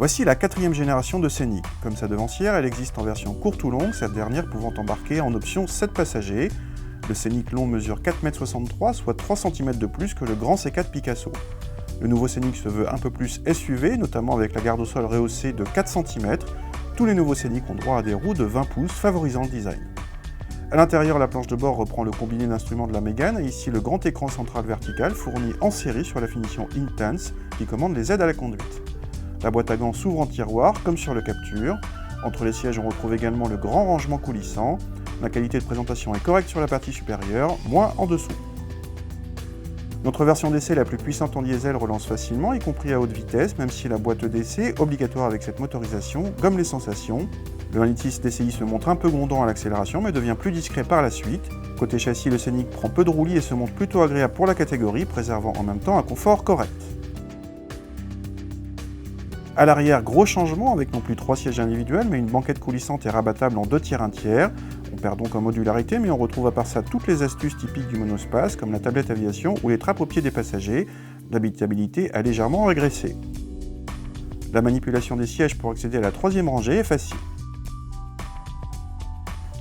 Voici la 4e génération de Scénic. Comme sa devancière, elle existe en version courte ou longue, cette dernière pouvant embarquer en option 7 passagers. Le Scénic long mesure 4,63 m, soit 3 cm de plus que le grand C4 Picasso. Le nouveau Scénic se veut un peu plus SUV, notamment avec la garde au sol rehaussée de 4 cm. Tous les nouveaux Scénic ont droit à des roues de 20 pouces, favorisant le design. À l'intérieur, la planche de bord reprend le combiné d'instruments de la Mégane et ici le grand écran central vertical fourni en série sur la finition Intense qui commande les aides à la conduite. La boîte à gants s'ouvre en tiroir comme sur le Captur. Entre les sièges, on retrouve également le grand rangement coulissant. La qualité de présentation est correcte sur la partie supérieure, moins en dessous. Notre version d'essai la plus puissante en diesel relance facilement, y compris à haute vitesse, même si la boîte d'essai, obligatoire avec cette motorisation, gomme les sensations. Le 1,6 litre DCI se montre un peu grondant à l'accélération, mais devient plus discret par la suite. Côté châssis, le Scénic prend peu de roulis et se montre plutôt agréable pour la catégorie, préservant en même temps un confort correct. À l'arrière, gros changement avec non plus 3 sièges individuels, mais une banquette coulissante et rabattable en 2 tiers 1 tiers. On perd donc en modularité, mais on retrouve à part ça toutes les astuces typiques du monospace, comme la tablette aviation ou les trappes aux pieds des passagers. L'habitabilité a légèrement régressé. La manipulation des sièges pour accéder à la 3e rangée est facile.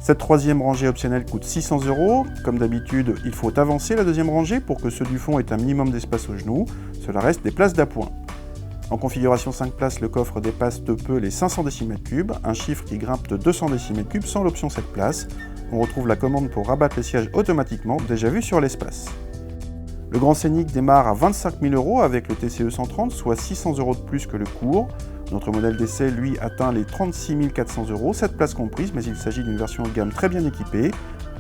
Cette 3e rangée optionnelle coûte 600 €. Comme d'habitude, il faut avancer la 2e rangée pour que ceux du fond aient un minimum d'espace aux genoux. Cela reste des places d'appoint. En configuration 5 places, le coffre dépasse de peu les 500 cm3, un chiffre qui grimpe de 200 cm3 sans l'option 7 places. On retrouve la commande pour rabattre les sièges automatiquement, déjà vu sur l'espace. Le Grand Scénic démarre à 25 000 € avec le TCE 130, soit 600 € de plus que le court. Notre modèle d'essai, lui, atteint les 36 400 €, 7 places comprises, mais il s'agit d'une version haut de gamme très bien équipée.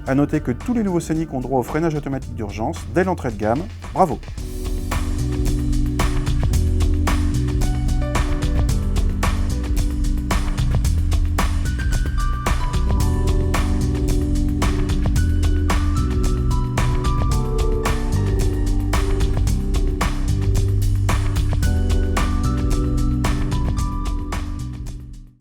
A noter que tous les nouveaux Scénic ont droit au freinage automatique d'urgence dès l'entrée de gamme. Bravo!